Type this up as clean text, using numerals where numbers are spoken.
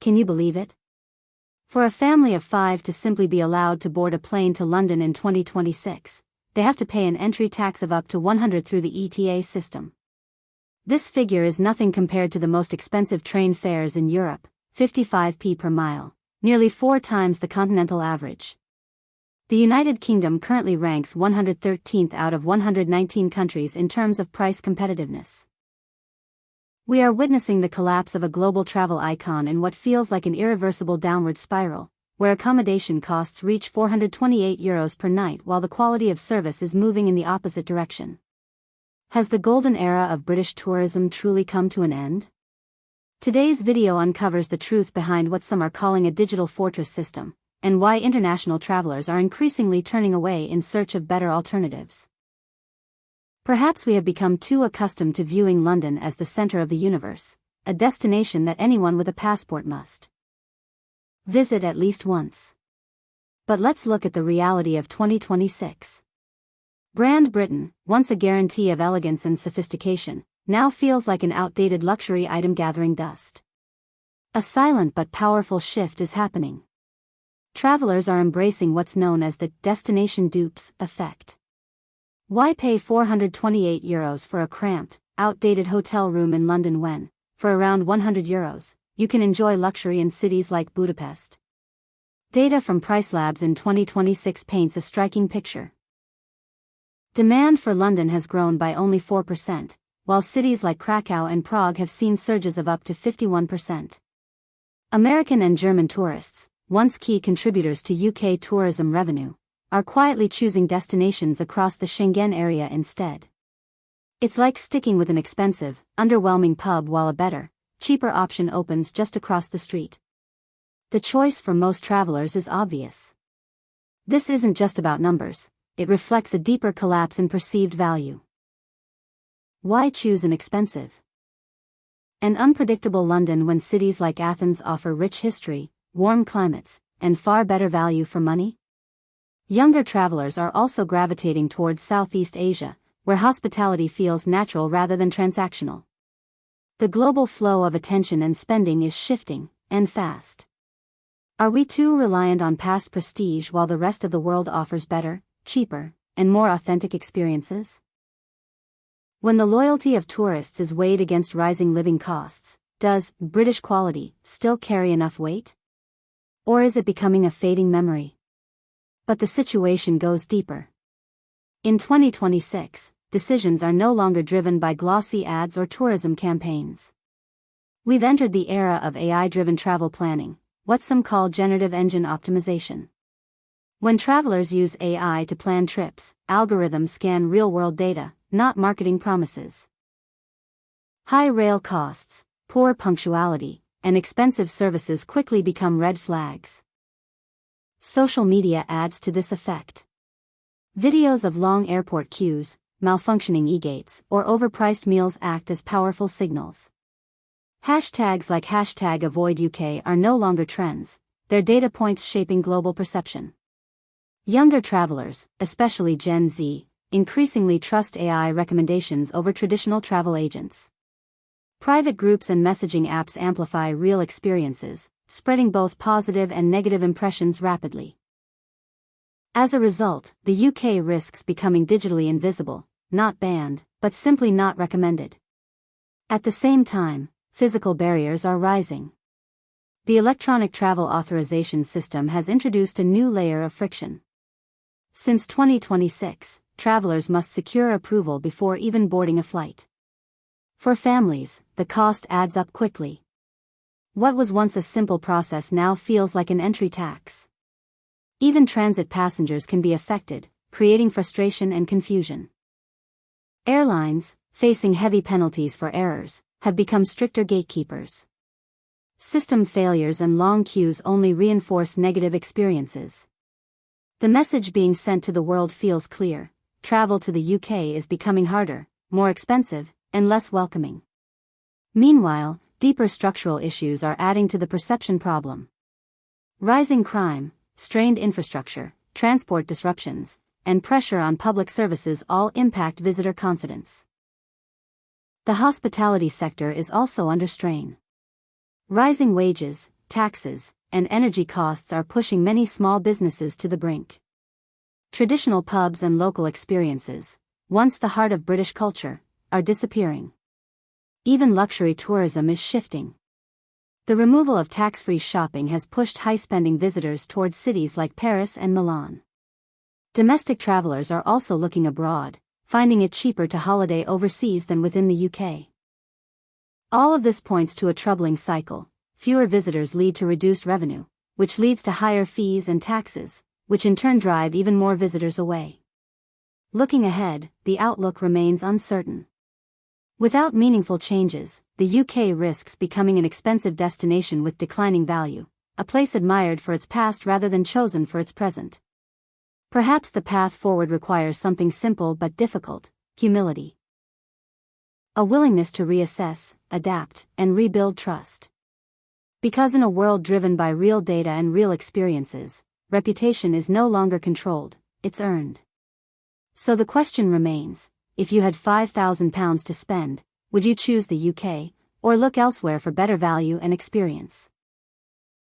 Can you believe it? For a family of 5 to simply be allowed to board a plane to London in 2026, they have to pay an entry tax of up to 100 through the ETA system. This figure is nothing compared to the most expensive train fares in Europe, 55p per mile, nearly 4 times the continental average. The United Kingdom currently ranks 113th out of 119 countries in terms of price competitiveness. We are witnessing the collapse of a global travel icon in what feels like an irreversible downward spiral, where accommodation costs reach €428 per night while the quality of service is moving in the opposite direction. Has the golden era of British tourism truly come to an end? Today's video uncovers the truth behind what some are calling a digital fortress system, and why international travelers are increasingly turning away in search of better alternatives. Perhaps we have become too accustomed to viewing London as the center of the universe, a destination that anyone with a passport must visit at least once. But let's look at the reality of 2026. Brand Britain, once a guarantee of elegance and sophistication, now feels like an outdated luxury item gathering dust. A silent but powerful shift is happening. Travelers are embracing what's known as the destination dupes effect. Why pay €428 for a cramped, outdated hotel room in London when, for around €100, you can enjoy luxury in cities like Budapest? Data from Price Labs in 2026 paints a striking picture. Demand for London has grown by only 4%, while cities like Krakow and Prague have seen surges of up to 51%. American and German tourists, once key contributors to UK tourism revenue, are quietly choosing destinations across the Schengen area instead. It's like sticking with an expensive, underwhelming pub while a better, cheaper option opens just across the street. The choice for most travelers is obvious. This isn't just about numbers, it reflects a deeper collapse in perceived value. Why choose an expensive and unpredictable London when cities like Athens offer rich history, warm climates, and far better value for money? Younger travelers are also gravitating towards Southeast Asia, where hospitality feels natural rather than transactional. The global flow of attention and spending is shifting, and fast. Are we too reliant on past prestige while the rest of the world offers better, cheaper, and more authentic experiences? When the loyalty of tourists is weighed against rising living costs, does British quality still carry enough weight? Or is it becoming a fading memory? But the situation goes deeper. In 2026, decisions are no longer driven by glossy ads or tourism campaigns. We've entered the era of AI-driven travel planning, what some call generative engine optimization. When travelers use AI to plan trips, algorithms scan real-world data, not marketing promises. High rail costs, poor punctuality, and expensive services quickly become red flags. Social media adds to this effect. Videos of long airport queues, malfunctioning e-gates, or overpriced meals act as powerful signals. Hashtags like #AvoidUK are no longer trends, they're data points shaping global perception. Younger travelers, especially Gen Z, increasingly trust AI recommendations over traditional travel agents. Private groups and messaging apps amplify real experiences, spreading both positive and negative impressions rapidly. As a result, the UK risks becoming digitally invisible, not banned, but simply not recommended. At the same time, physical barriers are rising. The electronic travel authorization system has introduced a new layer of friction. Since 2026, travelers must secure approval before even boarding a flight. For families, the cost adds up quickly. What was once a simple process now feels like an entry tax. Even transit passengers can be affected, creating frustration and confusion. Airlines, facing heavy penalties for errors, have become stricter gatekeepers. System failures and long queues only reinforce negative experiences. The message being sent to the world feels clear: travel to the UK is becoming harder, more expensive, and less welcoming. Meanwhile, deeper structural issues are adding to the perception problem. Rising crime, strained infrastructure, transport disruptions, and pressure on public services all impact visitor confidence. The hospitality sector is also under strain. Rising wages, taxes, and energy costs are pushing many small businesses to the brink. Traditional pubs and local experiences, once the heart of British culture, are disappearing. Even luxury tourism is shifting. The removal of tax-free shopping has pushed high-spending visitors towards cities like Paris and Milan. Domestic travelers are also looking abroad, finding it cheaper to holiday overseas than within the UK. All of this points to a troubling cycle. Fewer visitors lead to reduced revenue, which leads to higher fees and taxes, which in turn drive even more visitors away. Looking ahead, the outlook remains uncertain. Without meaningful changes, the UK risks becoming an expensive destination with declining value, a place admired for its past rather than chosen for its present. Perhaps the path forward requires something simple but difficult: humility. A willingness to reassess, adapt, and rebuild trust. Because in a world driven by real data and real experiences, reputation is no longer controlled, it's earned. So the question remains, if you had £5,000 to spend, would you choose the UK, or look elsewhere for better value and experience?